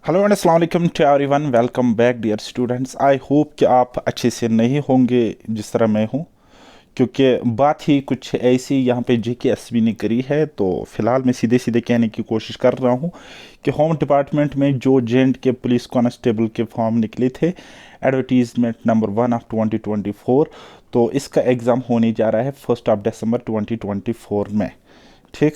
Hello and अस्सलाम वालेकुम to everyone. Welcome back dear students. I hope कि आप अच्छे से नहीं होंगे जिस तरह मैं हूँ, क्योंकि बात ही कुछ ऐसी यहाँ पे JKSB ने करी है। तो फिलहाल मैं सीधे सीधे कहने की कोशिश कर रहा हूँ कि होम डिपार्टमेंट में जो जेंट के पुलिस कांस्टेबल के फॉर्म निकले थे, एडवर्टीजमेंट नंबर 1 ऑफ 2024, तो इसका एग्ज़ाम होने जा रहा है 1 दिसंबर 2024 में। ठीक।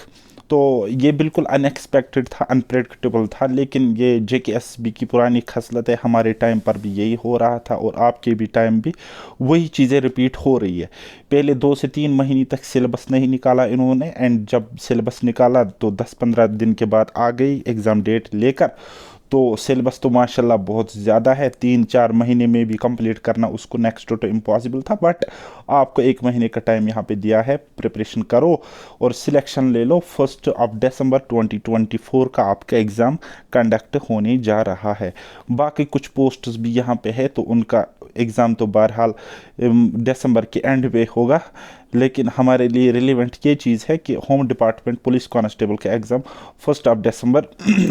तो ये बिल्कुल अनएक्सपेक्टेड था, अनप्रेडिक्टेबल था, लेकिन ये JKSB की पुरानी खसलत है। हमारे टाइम पर भी यही हो रहा था और आपके भी टाइम भी वही चीज़ें रिपीट हो रही है। पहले 2 से 3 महीने तक सिलेबस नहीं निकाला इन्होंने, एंड जब सिलेबस निकाला तो 10-15 दिन के बाद आ गई एग्ज़ाम डेट लेकर। तो सिलेबस तो माशाल्लाह बहुत ज़्यादा है, 3-4 महीने में भी कंप्लीट करना उसको नेक्स्ट तो इम्पॉसिबल था, बट आपको 1 महीने का टाइम यहाँ पे दिया है, प्रिपरेशन करो और सिलेक्शन ले लो। 1 दिसंबर 2024 का आपका एग्ज़ाम कंडक्ट होने जा रहा है। बाकी कुछ पोस्ट्स भी यहाँ पे है, तो उनका एग्ज़ाम तो बहरहाल दिसंबर के एंड पे होगा। लेकिन हमारे लिए रिलेवेंट ये चीज़ है कि होम डिपार्टमेंट पुलिस कांस्टेबल का एग्ज़ाम 1 दिसंबर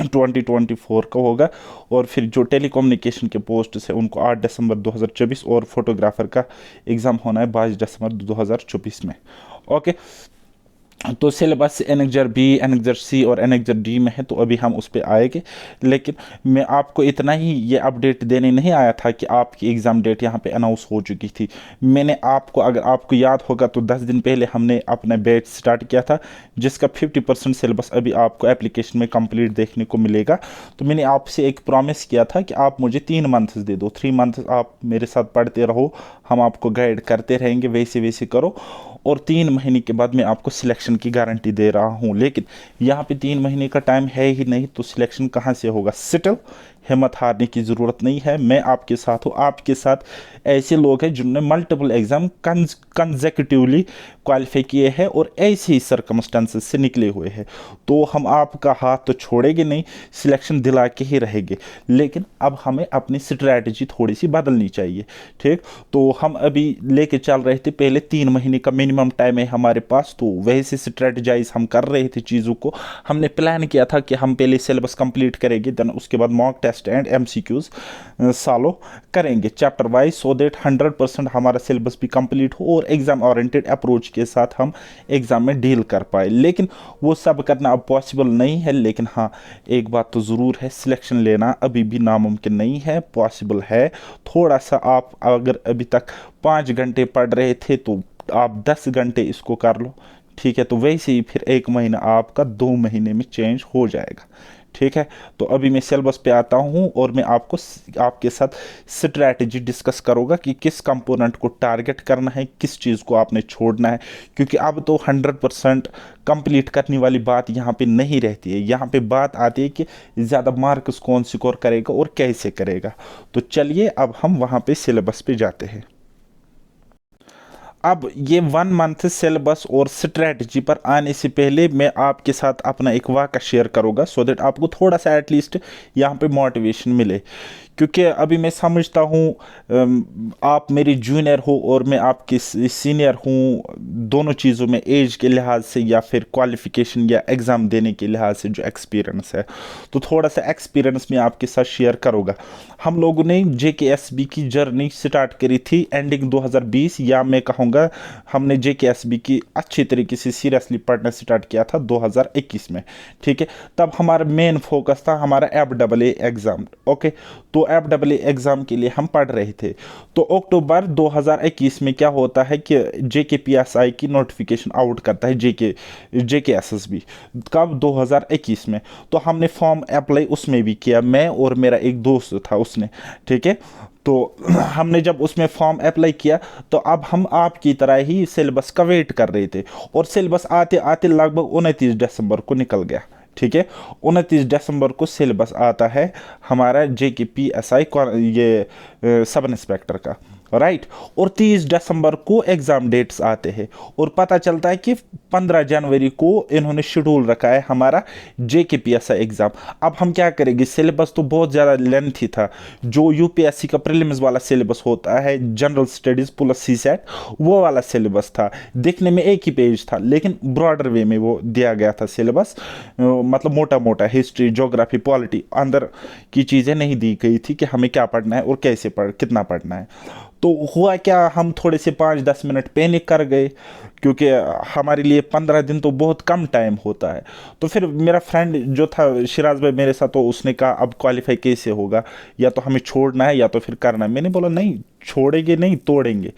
2024 का होगा। और फिर जो टेलीकम्युनिकेशन के पोस्ट है उनको 8 दिसंबर 2024, और फोटोग्राफर का एग्ज़ाम होना है 22 दिसंबर 2024 में। ओके। तो सिलेबस एनेक्जर बी, एनेक्जर सी और एनेक्जर डी में है, तो अभी हम उस पर आएंगे। लेकिन मैं आपको इतना ही ये अपडेट देने नहीं आया था कि आपकी एग्ज़ाम डेट यहाँ पे अनाउंस हो चुकी थी। मैंने आपको, अगर आपको याद होगा, तो 10 दिन पहले हमने अपना बैच स्टार्ट किया था, जिसका 50% सिलेबस अभी आपको एप्लीकेशन में कंप्लीट देखने को मिलेगा। तो मैंने आपसे एक प्रॉमिस किया था कि आप मुझे 3 मंथ्स दे दो, 3 मंथ्स आप मेरे साथ पढ़ते रहो, हम आपको गाइड करते रहेंगे, वैसे वैसे करो, और 3 महीने के बाद मैं आपको सिलेक्शन की गारंटी दे रहा हूँ। लेकिन यहाँ पे 3 महीने का टाइम है ही नहीं, तो सिलेक्शन कहाँ से होगा? सिटिल हिम्मत हारने की ज़रूरत नहीं है, मैं आपके साथ हूँ। आपके साथ ऐसे लोग हैं जिन्होंने मल्टीपल एग्ज़ाम कंजेक्यूटिवली क्वालिफाई किए हैं और ऐसे ही सर्कमस्टांसेस से निकले हुए हैं। तो हम आपका हाथ तो छोड़ेंगे नहीं, सिलेक्शन दिला के ही रहेंगे। लेकिन अब हमें अपनी स्ट्रैटेजी थोड़ी सी बदलनी चाहिए। ठीक। तो हम अभी लेके चल रहे थे, पहले 3 महीने का मिनिमम टाइम है हमारे पास, तो वैसे स्ट्रेटजाइज हम कर रहे थे चीज़ों को। हमने प्लान किया था कि हम पहले सिलेबस कंप्लीट करेंगे, देन उसके बाद मॉक टेस्ट एंड MCQs सालों करेंगे चैप्टर वाइज, सो दैट 100% हमारा सिलेबस भी कंप्लीट हो और एग्जाम ओरिएंटेड अप्रोच के साथ हम एग्जाम में डील कर पाए। लेकिन वो सब करना अब पॉसिबल नहीं है। लेकिन हाँ, एक बात तो ज़रूर है, सिलेक्शन लेना अभी भी नामुमकिन नहीं है, पॉसिबल है। थोड़ा सा आप अगर अभी तक 5 घंटे पढ़ रहे थे, तो आप 10 घंटे इसको कर लो। ठीक है। तो वैसे ही फिर 1 महीना आपका 2 महीने में चेंज हो जाएगा। ठीक है। तो अभी मैं सिलेबस पे आता हूँ और मैं आपको आपके साथ स्ट्रैटेजी डिस्कस करूँगा कि किस कंपोनेंट को टारगेट करना है, किस चीज़ को आपने छोड़ना है। क्योंकि अब तो 100% कंप्लीट करने वाली बात यहाँ पे नहीं रहती है। यहाँ पे बात आती है कि ज़्यादा मार्क्स कौन स्कोर करेगा और कैसे करेगा। तो चलिए अब हम वहाँ पे सिलेबस पे जाते हैं। अब ये 1 मंथ सिलेबस और स्ट्रेटजी पर आने से पहले मैं आपके साथ अपना एक वाक़ा शेयर करूँगा, सो दैट आपको थोड़ा सा एटलीस्ट यहाँ पे मोटिवेशन मिले। क्योंकि अभी मैं समझता हूँ आप मेरी जूनियर हो और मैं आपकी सीनियर हूँ, दोनों चीज़ों में, एज के लिहाज से या फिर क्वालिफिकेशन या एग्ज़ाम देने के लिहाज से जो एक्सपीरियंस है। तो थोड़ा सा एक्सपीरियंस मैं आपके साथ शेयर करूँगा। हम लोगों ने JKSB की जर्नी स्टार्ट करी थी एंडिंग 2020, या मैं कहूँगा हमने JKSB की अच्छी तरीके से सीरियसली पढ़ना स्टार्ट किया था 2021 में। ठीक है। तब हमारा मेन फोकस था हमारा FAA एग्ज़ाम। ओके। तो FAA एग्ज़ाम के लिए हम पढ़ रहे थे। तो अक्टूबर 2021 में क्या होता है कि JKPSI की नोटिफिकेशन आउट करता है JKSSB। कब? 2021 में। तो हमने फॉर्म अप्लाई उसमें भी किया, मैं और मेरा एक दोस्त था उसने। ठीक है। तो हमने जब उसमें फॉर्म अप्लाई किया, तो अब हम आपकी तरह ही सिलेबस का वेट कर रहे थे, और सिलेबस आते आते लगभग 29 दिसंबर को निकल गया। ठीक है। 29 दिसंबर को सिलेबस आता है हमारा JKPSI ये सब इंस्पेक्टर का। राइट। और 30 दिसंबर को एग्ज़ाम डेट्स आते हैं और पता चलता है कि 15 जनवरी को इन्होंने शेड्यूल रखा है हमारा JKPSI एग्ज़ाम। अब हम क्या करेंगे, सिलेबस तो बहुत ज़्यादा लेंथी था। जो UPSC का प्रीलिम्स वाला सिलेबस होता है, जनरल स्टडीज़ प्लस CSAT, वो वाला सिलेबस था। देखने में एक ही पेज था लेकिन ब्रॉडर वे में वो दिया गया था सिलेबस, मतलब मोटा मोटा हिस्ट्री, ज्योग्राफी, पॉलिटी, अंदर की चीज़ें नहीं दी गई थी कि हमें क्या पढ़ना है और कैसे कितना पढ़ना है। तो हुआ क्या, हम थोड़े से 5-10 मिनट पैनिक कर गए क्योंकि हमारे लिए 15 दिन तो बहुत कम टाइम होता है। तो फिर मेरा फ्रेंड जो था शिराज भाई मेरे साथ, तो उसने कहा अब क्वालिफाई कैसे होगा, या तो हमें छोड़ना है या तो फिर करना है। मैंने बोला नहीं, छोड़ेंगे नहीं, तोड़ेंगे।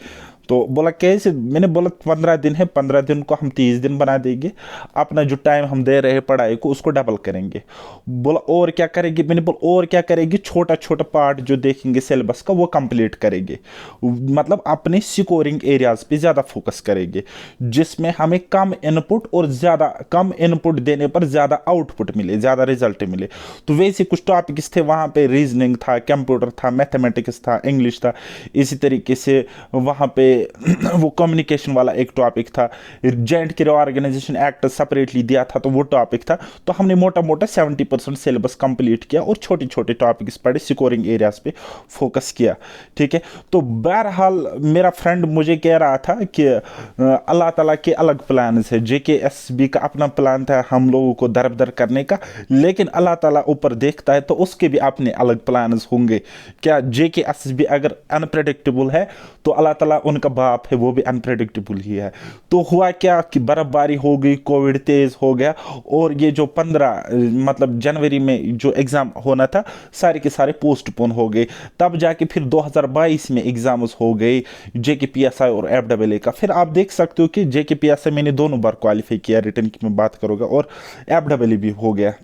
तो बोला कैसे, मैंने बोला 15 दिन है, 15 दिन को हम 30 दिन बना देंगे, अपना जो टाइम हम दे रहे हैं पढ़ाई को उसको डबल करेंगे। बोला और क्या करेंगे, मैंने बोला और क्या करेंगे, छोटा छोटा पार्ट जो देखेंगे सिलेबस का वो कंप्लीट करेंगे, मतलब अपने स्कोरिंग एरियाज पे ज़्यादा फोकस करेंगे जिसमें हमें कम इनपुट और ज़्यादा कम इनपुट देने पर ज़्यादा आउटपुट मिले, ज़्यादा रिजल्ट मिले। तो वैसे कुछ टॉपिक्स थे वहाँ पे, रीजनिंग था, कंप्यूटर था, मैथमेटिक्स था, इंग्लिश था। इसी तरीके से वहाँ पे वो कम्युनिकेशन वाला एक टॉपिक था, J&K ऑर्गेनाइजेशन एक्ट सेपरेटली दिया था तो वो टॉपिक था। तो हमने मोटा मोटा 70% सिलेबस कंप्लीट किया और छोटे छोटे टॉपिक्स पढ़े, स्कोरिंग एरियाज पे फोकस किया। ठीक है। तो बहरहाल मेरा फ्रेंड मुझे कह रहा था कि अल्लाह ताला के अलग प्लान है, JKSB का अपना प्लान था हम लोगों को दरबदर करने का, लेकिन अल्लाह ताला ऊपर देखता है तो उसके भी अपने अलग प्लान होंगे। क्या JKSB अगर अनप्रेडिक्टेबल है तो अल्लाह ताला उनका बाप है, वो भी अनप्रेडिक्टेबल ही है। तो हुआ क्या कि बर्फबारी हो गई, कोविड तेज हो गया और ये जो 15 मतलब जनवरी में जो एग्जाम होना था सारे के सारे पोस्टपोन हो गए। तब जाके फिर 2022 में एग्जाम्स हो गए JKPSI और FAA का। फिर आप देख सकते हो कि JKPSI मैंने दोनों बार क्वालिफाई किया, रिटर्न की मैं बात करूँगा, और FAA भी हो गया।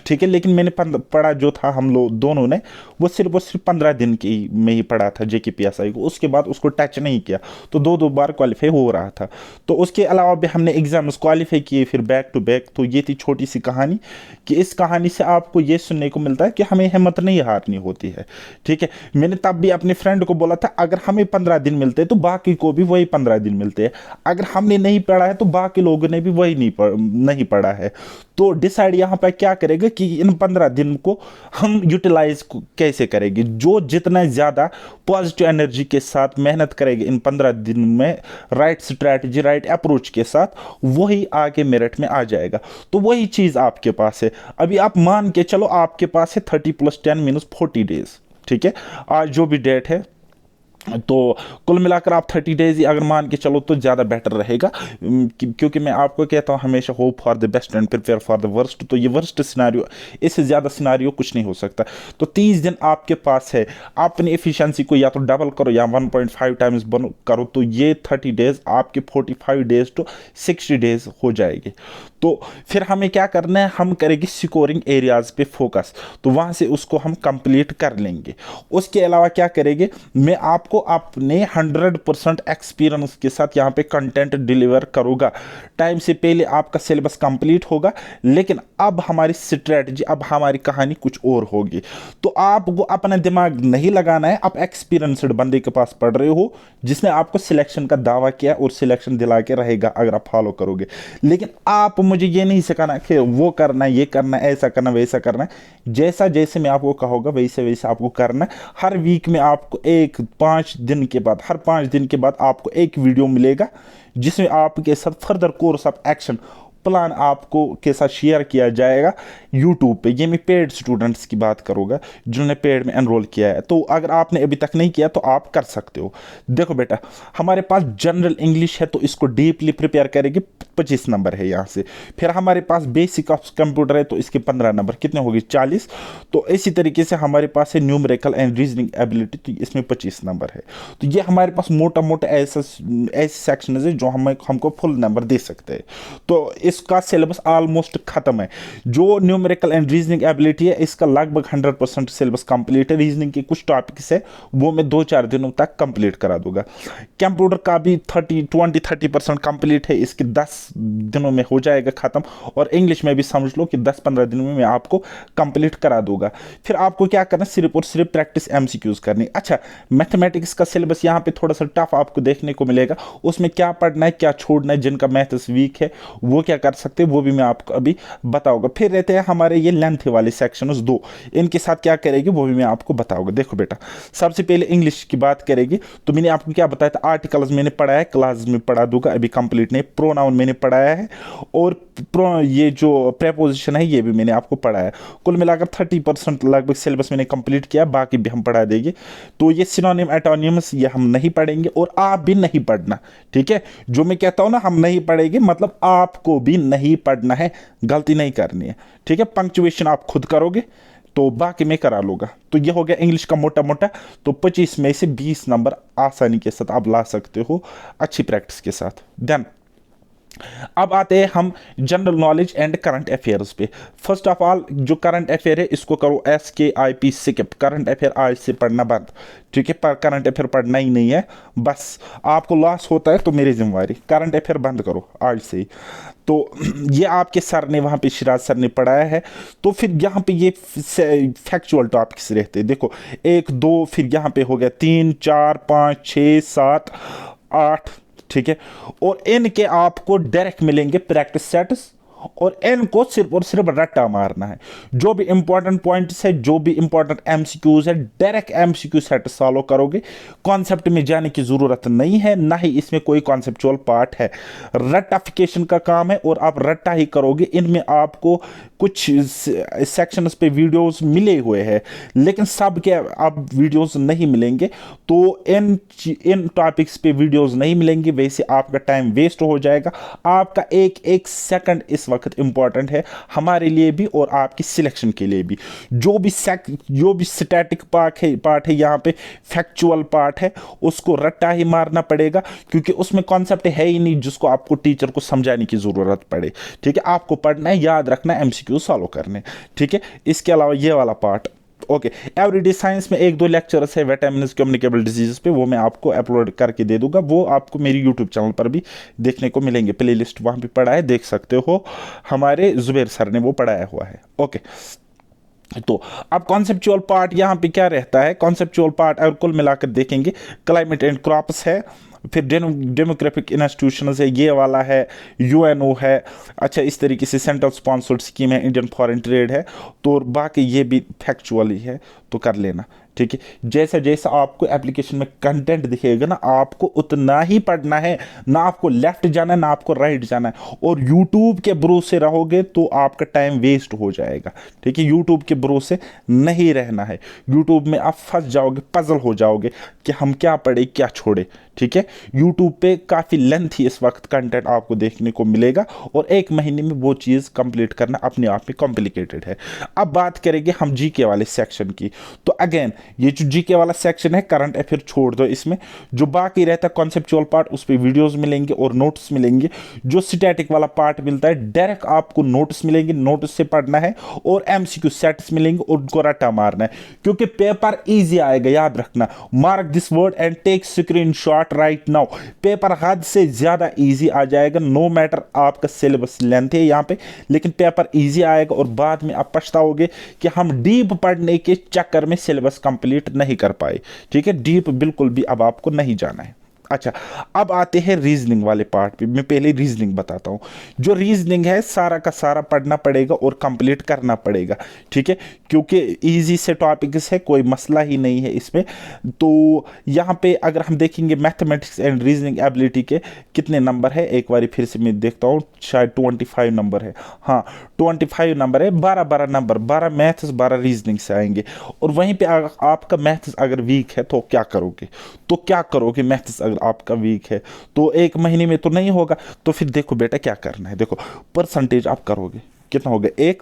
ठीक है। लेकिन मैंने पढ़ा जो था हम लोग दोनों ने वो सिर्फ 15 दिन की में ही पढ़ा था JKPSI को, उसके बाद उसको टच नहीं किया। तो दो बार क्वालिफाई हो रहा था। तो उसके अलावा भी हमने एग्जाम्स क्वालिफाई किए फिर बैक टू बैक। तो ये थी छोटी सी कहानी कि इस कहानी से आपको ये सुनने को मिलता है कि हमें हिम्मत नहीं हारनी होती है। ठीक है। मैंने तब भी अपने फ्रेंड को बोला था अगर हमें 15 दिन मिलते हैं तो बाकी को भी वही 15 दिन मिलते हैं, अगर हमने नहीं पढ़ा है तो बाकी लोगों ने भी वही नहीं पढ़ा है। तो डिसाइड यहाँ पर क्या करेगा कि इन 15 दिन को हम यूटिलाइज कैसे करेंगे। जो जितना ज़्यादा पॉजिटिव एनर्जी के साथ मेहनत करेंगे इन 15 दिन में, राइट स्ट्रैटेजी, राइट अप्रोच के साथ, वही आगे मेरिट में आ जाएगा। तो वही चीज़ आपके पास है। अभी आप मान के चलो आपके पास है 30 + 10 - 40 डेज। ठीक है। आज जो भी डेट है, तो कुल मिलाकर आप 30 डेज ही अगर मान के चलो तो ज़्यादा बेटर रहेगा, क्योंकि मैं आपको कहता हूँ हमेशा hope for the best and prepare for the worst. तो ये वर्स्ट सिनारियो, इससे ज़्यादा सिनारियो कुछ नहीं हो सकता। तो 30 दिन आपके पास है, आप अपनी एफिशिएंसी को या तो डबल करो या 1.5 टाइम्स करो, तो ये 30 डेज आपके 45 डेज टू 60 डेज हो जाएंगे। तो फिर हमें क्या करना है, हम करेंगे स्कोरिंग एरियाज पे फोकस, तो वहाँ से उसको हम कंप्लीट कर लेंगे। उसके अलावा क्या करेंगे, मैं आपको अपने 100% एक्सपीरियंस के साथ यहाँ पे कंटेंट डिलीवर करूँगा। टाइम से पहले आपका सिलेबस कंप्लीट होगा, लेकिन अब हमारी स्ट्रेटजी, अब हमारी कहानी कुछ और होगी। तो आपको अपना दिमाग नहीं लगाना है, आप एक्सपीरियंसड बंदे के पास पढ़ रहे हो जिसने आपको सिलेक्शन का दावा किया और सिलेक्शन दिला के रहेगा अगर आप फॉलो करोगे। लेकिन आप मुझे ये नहीं सिखाना कि वो करना है, ये करना है, ऐसा करना, वैसा करना है। जैसा जैसे मैं आपको कहूँगा वैसे वैसे आपको करना है। हर वीक में आपको 5 दिन के बाद, हर 5 दिन के बाद आपको एक वीडियो मिलेगा जिसमें आपके साथ further course of action plan आपको के साथ शेयर किया जाएगा यूट्यूब पे। ये मैं पेड स्टूडेंट्स की बात करूँगा जिन्होंने पेड में एनरोल किया है। तो अगर आपने अभी तक नहीं किया तो आप कर सकते हो। देखो बेटा, हमारे पास जनरल इंग्लिश है तो इसको डीपली प्रिपेयर करेंगे, 25 नंबर है यहाँ से। फिर हमारे पास बेसिक ऑफ कंप्यूटर है तो इसके 15 नंबर, कितने हो गए, 40। तो इसी तरीके से हमारे पास है न्यूमेरिकल एंड रीजनिंग एबिलिटी, तो इसमें 25 नंबर है। तो ये हमारे पास मोटा मोटा ऐसे सेक्शन है जो हमको फुल नंबर दे सकते हैं। तो इसका सिलेबस ऑलमोस्ट खत्म है। जो न्यूमेरिकल एंड रीजनिंग एबिलिटी है इसका लगभग 100% सिलेबस कंप्लीट है। रीजनिंग के कुछ टॉपिक्स है वो मैं 2-4 दिनों तक कंप्लीट करा दूंगा। कंप्यूटर का भी 30% कंप्लीट है, इसके 10 दिनों में हो जाएगा खत्म। और इंग्लिश में भी समझ लो कि 10-15 दिनों में मैं आपको कंप्लीट करा दूंगा। फिर आपको क्या करना, सिर्फ और सिर्फ प्रैक्टिस एमसीक्यूज करनी। अच्छा, मैथमेटिक्स का सिलेबस यहाँ पे थोड़ा सा टफ आपको देखने को मिलेगा। उसमें क्या पढ़ना है क्या छोड़ना है, जिनका मैथ्स वीक है वो क्या कर सकते हैं वो भी मैं आपको अभी बताऊंगा। फिर रहते हैं हमारे ये लेंथ वाले सेक्शंस 2, इनके साथ क्या करेगी वो भी मैं आपको बताऊंगा। देखो बेटा, सबसे पहले इंग्लिश की बात करेगी तो मैंने आपको क्या बताया था, आर्टिकल्स मैंने पढ़ाया है, क्लास में पढ़ा दूंगा, अभी कंप्लीट नहीं। प्रोनाउन मैंने पढ़ाया है और ये जो प्रेपोजिशन है ये भी मैंने आपको पढ़ाया है। कुल मिलाकर 30% लगभग सिलेबस मैंने कंप्लीट किया, बाकी भी हम पढ़ा देंगे। तो ये सिनोनिम एटोनिम्स ये हम नहीं पढ़ेंगे और आप भी नहीं पढ़ना, ठीक है। जो मैं कहता हूं ना हम नहीं पढ़ेंगे, मतलब आपको भी नहीं पढ़ना है, गलती नहीं करनी है, ठीक है। पंक्चुएशन आप खुद करोगे तो बाकी मैं करा लूंगा। तो ये हो गया इंग्लिश का मोटा मोटा। तो 25 में से 20 नंबर आसानी के साथ आप ला सकते हो अच्छी प्रैक्टिस के साथ। देन अब आते हैं हम general knowledge and current affairs पे। फर्स्ट ऑफ ऑल जो करंट अफेयर है इसको करो SKIP स्किप। करंट अफेयर आज से पढ़ना बंद, ठीक है। पर करंट अफेयर पढ़ना ही नहीं है, बस आपको लॉस होता है तो मेरी जिम्मेवारी, करंट अफेयर बंद करो आज से ही। तो ये आपके सर ने वहाँ पे, शिराज सर ने पढ़ाया है। तो फिर यहाँ पे ये फैक्चुअल टॉपिक्स रहते हैं, देखो 1 2, फिर यहाँ पे हो गया 3 4 5 6 7 8, ठीक है। और इनके आपको डायरेक्ट मिलेंगे प्रैक्टिस सेट्स और इनको सिर्फ और सिर्फ रट्टा मारना है। जो भी इंपॉर्टेंट पॉइंट्स है, जो भी इंपॉर्टेंट एमसीक्यूज है, डायरेक्ट एमसीक्यू सेट सॉल्व करोगे। कॉन्सेप्ट में जाने की जरूरत नहीं है, ना ही इसमें कोई कॉन्सेप्चुअल पार्ट है। रट्टाफिकेशन का काम है और आप रट्टा ही करोगे। इनमें आपको कुछ सेक्शंस पे वीडियोस मिले हुए हैं लेकिन सब के अब वीडियोस नहीं मिलेंगे। तो इन टॉपिक्स पे वीडियोस नहीं मिलेंगे, वैसे आपका टाइम वेस्ट हो जाएगा। आपका एक एक सेकंड इस वक्त इंपॉर्टेंट है हमारे लिए भी और आपकी सिलेक्शन के लिए भी। जो भी स्टैटिक पार्ट है यहाँ पे, फैक्चुअल पार्ट है, उसको रट्टा ही मारना पड़ेगा क्योंकि उसमें कॉन्सेप्ट है ही नहीं जिसको आपको टीचर को समझाने की जरूरत पड़े, ठीक है। आपको पढ़ना है, याद रखना है, एमसीक्यू सॉल्व करने, ठीक है। इसके अलावा ये वाला पार्ट ओके। एवरीडे साइंस में 1-2 लेक्चर्स है विटामिन्स कम्युनिकेबल डिजीजेस पे, वो मैं आपको अपलोड करके दे दूंगा। वो आपको मेरी यूट्यूब चैनल पर भी देखने को मिलेंगे, प्लेलिस्ट वहां पे पड़ा है, देख सकते हो। हमारे जुबैर सर ने वो पढ़ाया हुआ है, ओके। तो अब कॉन्सेप्चुअल पार्ट यहाँ पे क्या रहता है, कॉन्सेप्चुअल पार्ट अगर कुल मिलाकर देखेंगे, क्लाइमेट एंड क्रॉप्स है, फिर डेमोग्राफिक इंस्टीट्यूशंस है, ये वाला है, यूएनओ है। अच्छा, इस तरीके से सेंट्रल स्पॉन्सर्ड स्कीम है, इंडियन फॉरेन ट्रेड है। तो बाकी ये भी फैक्चुअल ही है, तो कर लेना, ठीक है। जैसा जैसा आपको एप्लीकेशन में कंटेंट दिखेगा ना, आपको उतना ही पढ़ना है, ना आपको लेफ्ट जाना है ना आपको राइट जाना है। और यूट्यूब के भरोसे रहोगे तो आपका टाइम वेस्ट हो जाएगा, ठीक है। यूट्यूब के भरोसे नहीं रहना है, यूट्यूब में आप फंस जाओगे, पजल हो जाओगे कि हम क्या पढ़े क्या छोड़े, ठीक है। यूट्यूब पे काफ़ी लेंथी इस वक्त कंटेंट आपको देखने को मिलेगा और 1 महीने में वो चीज़ कंप्लीट करना अपने आप में कॉम्प्लिकेटेड है। अब बात करेंगे हम जीके वाले सेक्शन की। तो अगेन ये जो जीके वाला सेक्शन है, करंट अफेयर छोड़ दो, इसमें जो बाकी रहता है कॉन्सेप्चुअल पार्ट, उस पर वीडियोस मिलेंगे और नोट्स मिलेंगे। जो स्टैटिक वाला पार्ट मिलता है, डायरेक्ट आपको नोट्स मिलेंगे, नोट्स से पढ़ना है और एमसीक्यू सेट्स मिलेंगे और उनको रट्टा मारना है क्योंकि पेपर ईजी आएगा, याद रखना। Mark this word and take screenshot right now. Paper हद से ज्यादा इजी आ जाएगा, नो मैटर आपका सिलेबस लेंथ है यहाँ पे, लेकिन पेपर इजी आएगा और बाद में आप पछताओगे कि हम डीप पढ़ने के चक्कर में सिलेबस कंप्लीट नहीं कर पाए, ठीक है। डीप बिल्कुल भी अब आपको नहीं जाना है। अच्छा, अब आते हैं रीजनिंग वाले पार्ट पे। मैं पहले रीजनिंग बताता हूँ। जो रीजनिंग है सारा का सारा पढ़ना पड़ेगा और कंप्लीट करना पड़ेगा, ठीक है, क्योंकि इजी से टॉपिक्स है, कोई मसला ही नहीं है इसमें। तो यहाँ पे अगर हम देखेंगे मैथमेटिक्स एंड रीजनिंग एबिलिटी के कितने नंबर है, एक बार फिर से मैं देखता हूँ, शायद 25 नंबर है। हाँ, 25 नंबर है, 12 नंबर, 12 मैथ्स 12 रीजनिंग से आएंगे। और वहीं पे आपका मैथ्स अगर वीक है तो क्या करोगे, मैथ्स आपका वीक है तो 1 महीने में तो नहीं होगा। तो फिर देखो बेटा क्या करना है, देखो परसेंटेज आप करोगे कितना हो गया 1,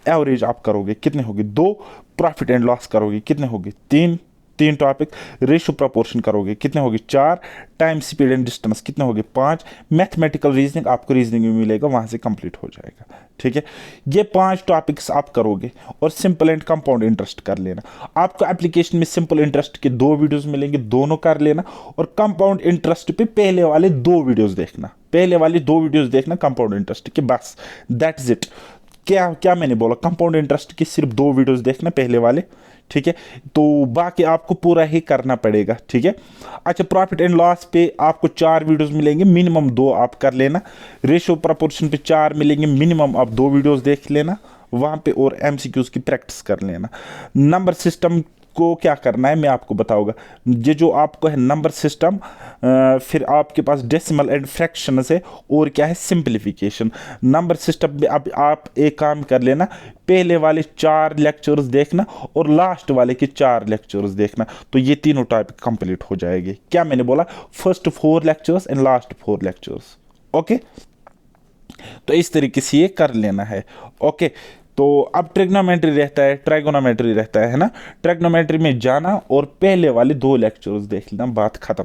एवरेज आप करोगे कितने होगे 2, प्रॉफिट एंड लॉस करोगे कितने होगे 3, 3 टॉपिक। रेशियो प्रोपोर्शन करोगे, कितने होगे 4। टाइम स्पीड एंड डिस्टेंस कितने होगे 5। मैथमेटिकल रीजनिंग आपको रीजनिंग में मिलेगा, वहां से कंप्लीट हो जाएगा। ठीक है, ये 5 टॉपिक्स आप करोगे और सिंपल एंड कंपाउंड इंटरेस्ट कर लेना। आपको एप्लीकेशन में सिंपल इंटरेस्ट के 2 वीडियोस मिलेंगे, दोनों कर लेना। और कंपाउंड इंटरेस्ट पे पहले वाले 2 वीडियोस देखना, पहले वाले 2 वीडियोस देखना कंपाउंड इंटरेस्ट के, बस दैट्स इट। क्या क्या मैंने बोला, कंपाउंड इंटरेस्ट की सिर्फ 2 वीडियोस देखना पहले वाले। ठीक है, तो बाकी आपको पूरा ही करना पड़ेगा। ठीक है, अच्छा, प्रॉफिट एंड लॉस पे आपको 4 वीडियोस मिलेंगे, मिनिमम 2 आप कर लेना। रेशियो प्रोपोर्शन पे 4 मिलेंगे, मिनिमम आप 2 वीडियोस देख लेना वहां पे, और एमसीक्यूज की प्रैक्टिस कर लेना। नंबर सिस्टम को क्या करना है मैं आपको बताऊंगा। ये जो आपको है नंबर सिस्टम, फिर आपके पास डेसिमल एंड फ्रैक्शंस है, और क्या है सिंपलीफिकेशन। नंबर सिस्टम में अब आप एक काम कर लेना, पहले वाले 4 लेक्चर्स देखना और लास्ट वाले के 4 लेक्चर्स देखना, तो ये तीनों टॉपिक कंप्लीट हो जाएंगे। क्या मैंने बोला, first 4 lectures and last 4 lectures. Okay, तो इस तरीके से ये कर लेना है। ओके, तो अब ट्रिग्नोमेट्री रहता है, ट्राइगोनोमेट्री रहता है ना। ट्रिग्नोमेट्री में जाना और पहले वाले 2 लेक्चर्स देख लेना, बात खत्म।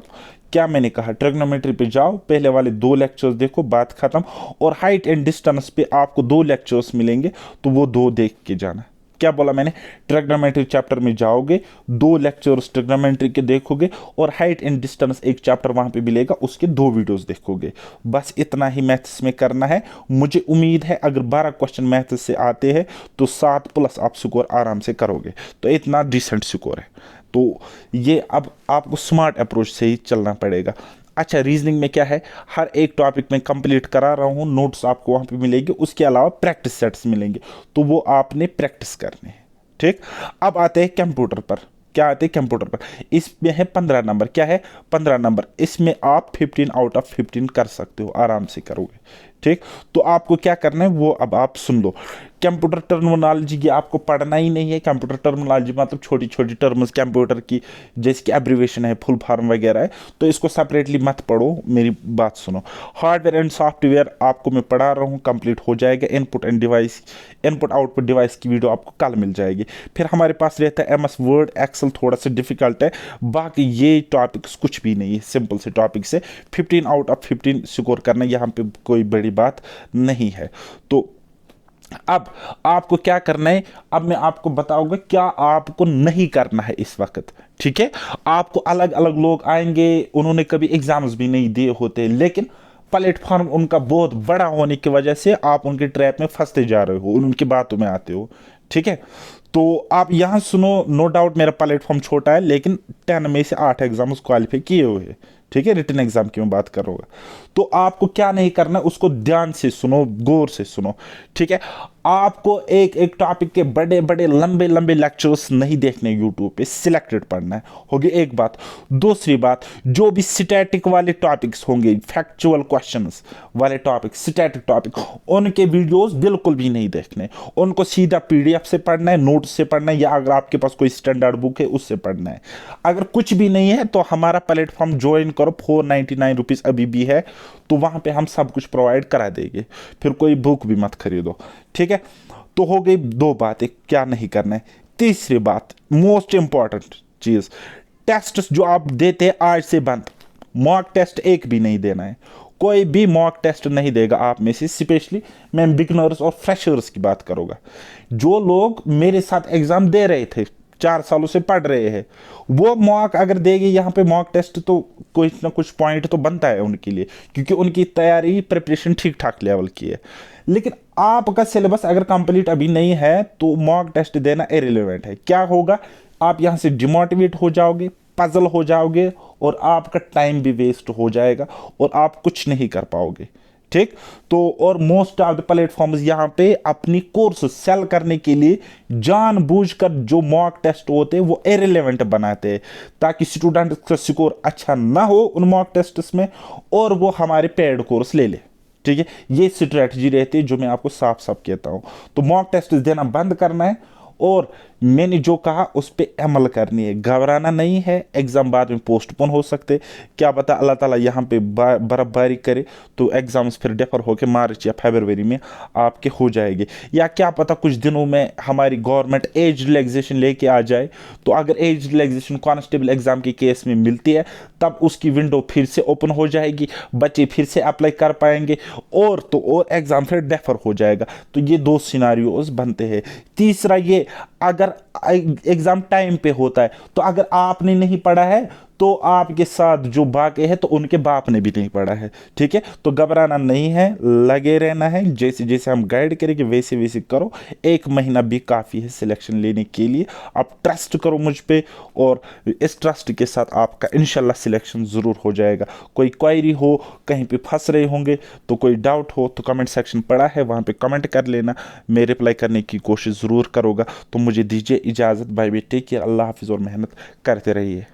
क्या मैंने कहा, ट्रिग्नोमेट्री पे जाओ, पहले वाले 2 लेक्चर्स देखो, बात खत्म। और हाइट एंड डिस्टेंस पे आपको 2 लेक्चर्स मिलेंगे, तो वो 2 देख के जाना। क्या बोला मैंने, ट्रिग्नोमेट्री चैप्टर में जाओगे, 2 लेक्चर्स ट्रिग्नोमेट्री के देखोगे, और हाइट एंड डिस्टेंस एक चैप्टर वहां पे मिलेगा, उसके 2 वीडियोस देखोगे। बस इतना ही मैथ्स में करना है। मुझे उम्मीद है अगर 12 क्वेश्चन मैथ्स से आते हैं तो 7+ आप स्कोर आराम से करोगे, तो इतना डिसेंट स्कोर है। तो ये अब आपको स्मार्ट अप्रोच से ही चलना पड़ेगा। अच्छा, रीजनिंग में क्या है, हर एक टॉपिक में कंप्लीट करा रहा हूँ, नोट्स आपको वहाँ पे मिलेंगे, उसके अलावा प्रैक्टिस सेट्स मिलेंगे, तो वो आपने प्रैक्टिस करने हैं। ठीक, अब आते हैं कंप्यूटर पर। क्या आते हैं कंप्यूटर पर, इसमें है 15 नंबर। क्या है, 15 नंबर। इसमें आप 15 आउट ऑफ 15 कर सकते हो, आराम से करोगे। ठीक, तो आपको क्या करना है वो अब आप सुन लो। कंप्यूटर टर्मिनोलॉजी ये आपको पढ़ना ही नहीं है। कंप्यूटर टर्मिनोलॉजी मतलब छोटी छोटी टर्म्स कंप्यूटर की, जैसे कि एब्रीवेशन है, फुल फॉर्म वगैरह है, तो इसको सेपरेटली मत पढ़ो, मेरी बात सुनो। हार्डवेयर एंड सॉफ्टवेयर आपको मैं पढ़ा रहा हूँ, कंप्लीट हो जाएगा। Input and device, input output device की वीडियो आपको कल मिल जाएगी। फिर हमारे पास रहता है MS वर्ड, एक्सेल थोड़ा सा डिफिकल्ट है, बाकी ये टॉपिक्स कुछ भी नहीं है, सिंपल से टॉपिक से 15 आउट ऑफ 15 स्कोर करना, यहाँ पे कोई बड़ी बात नहीं है। तो अब आपको क्या करना है, अब मैं आपको बताऊंगा क्या आपको नहीं करना है इस वक्त। ठीक है, आपको अलग अलग लोग आएंगे, उन्होंने कभी एग्जाम्स भी नहीं दिए होते, लेकिन प्लेटफॉर्म उनका बहुत बड़ा होने की वजह से आप उनके ट्रैप में फंसते जा रहे हो, उनकी बातों में आते हो। ठीक है, तो आप यहां सुनो, नो डाउट मेरा प्लेटफॉर्म छोटा है, लेकिन 10 में से 8 एग्जाम्स क्वालिफाई किए हुए हैं। ठीक है, रिटन एग्जाम की मैं बात कर रहा हूँ। तो आपको क्या नहीं करना, उसको ध्यान से सुनो, गौर से सुनो। ठीक है, आपको एक एक टॉपिक के बड़े बड़े लंबे लंबे लेक्चर्स नहीं देखने यूट्यूब पे, सिलेक्टेड पढ़ना है। होगी एक बात। दूसरी बात, जो भी स्टैटिक वाले टॉपिक्स होंगे, फैक्चुअल क्वेश्चंस वाले टॉपिक, स्टैटिक टॉपिक, उनके वीडियोस बिल्कुल भी नहीं देखने। उनको सीधा PDF से पढ़ना है, नोट से पढ़ना है, या अगर आपके पास कोई स्टैंडर्ड बुक है उससे पढ़ना है। अगर कुछ भी नहीं है तो हमारा प्लेटफॉर्म ज्वाइन करो, 499 रुपीज़ अभी भी है, तो वहां पे हम सब कुछ प्रोवाइड करा देंगे। फिर कोई बुक भी मत खरीदो। ठीक है, तो हो गई 2 बातें क्या नहीं करना है। तीसरी बात, मोस्ट इंपॉर्टेंट चीज, टेस्ट जो आप देते हैं आज से बंद। मॉक टेस्ट एक भी नहीं देना है, कोई भी मॉक टेस्ट नहीं देगा आप में से। स्पेशली मैं बिगनर्स और फ्रेशर्स की बात करूंगा, जो लोग मेरे साथ एग्जाम दे रहे थे, 4 सालों से पढ़ रहे हैं, वो मॉक अगर देंगे यहाँ पे मॉक टेस्ट, तो कुछ ना कुछ पॉइंट तो बनता है उनके लिए, क्योंकि उनकी तैयारी प्रिपरेशन ठीक ठाक लेवल की है। लेकिन आपका सिलेबस अगर कंप्लीट अभी नहीं है तो मॉक टेस्ट देना इरेलेवेंट है। क्या होगा, आप यहाँ से डिमोटिवेट हो जाओगे, पजल हो जाओगे, और आपका टाइम भी वेस्ट हो जाएगा, और आप कुछ नहीं कर पाओगे। ठीक, तो और मोस्ट ऑफ द प्लेटफॉर्म्स यहाँ पे अपनी कोर्स सेल करने के लिए जानबूझकर जो मॉक टेस्ट होते हैं वो इरेलेवेंट बनाते हैं, ताकि स्टूडेंट का स्कोर अच्छा ना हो उन मॉक टेस्ट्स में, और वो हमारे पेड कोर्स ले ले। ठीक है, ये स्ट्रेटजी रहती है जो मैं आपको साफ साफ कहता हूँ। तो मॉक टेस्ट देना बंद करना है, और मैंने जो कहा उस पे अमल करनी है, घबराना नहीं है। एग्ज़ाम बाद में पोस्टपोन हो सकते, क्या पता अल्लाह ताला यहाँ पे बर्फबारी करे तो एग्ज़ाम्स फिर डेफर होकर मार्च या फरवरी में आपके हो जाएंगे, या क्या पता कुछ दिनों में हमारी गवर्नमेंट एज रिलैक्सेशन लेके आ जाए। तो अगर एज रिलैक्सेशन कांस्टेबल एग्ज़ाम के केस में मिलती है तब उसकी विंडो फिर से ओपन हो जाएगी, बच्चे फिर से अप्लाई कर पाएंगे, और तो और एग्ज़ाम फिर डेफर हो जाएगा। तो ये दो सिनारियोज बनते हैं। तीसरा ये, अगर एग्ज़ाम टाइम पे होता है तो अगर आपने नहीं पढ़ा है तो आपके साथ जो बाकी है तो उनके बाप ने भी नहीं पढ़ा है, ठीक है। तो घबराना नहीं है, लगे रहना है, जैसे जैसे हम गाइड करेंगे वैसे वैसे करो। 1 महीना भी काफ़ी है सिलेक्शन लेने के लिए। आप ट्रस्ट करो मुझ पे, और इस ट्रस्ट के साथ आपका इंशाल्लाह सिलेक्शन ज़रूर हो जाएगा। कोई क्वायरी हो, कहीं पे फंस रहे होंगे तो कोई डाउट हो तो कमेंट सेक्शन पड़ा है, वहाँ पे कमेंट कर लेना, मैं रिप्लाई करने की कोशिश ज़रूर करूँगा। तो मुझे दीजिए इजाज़त, बाय बाय, टेक केयर, अल्लाह हाफिज़, और मेहनत करते रहिए।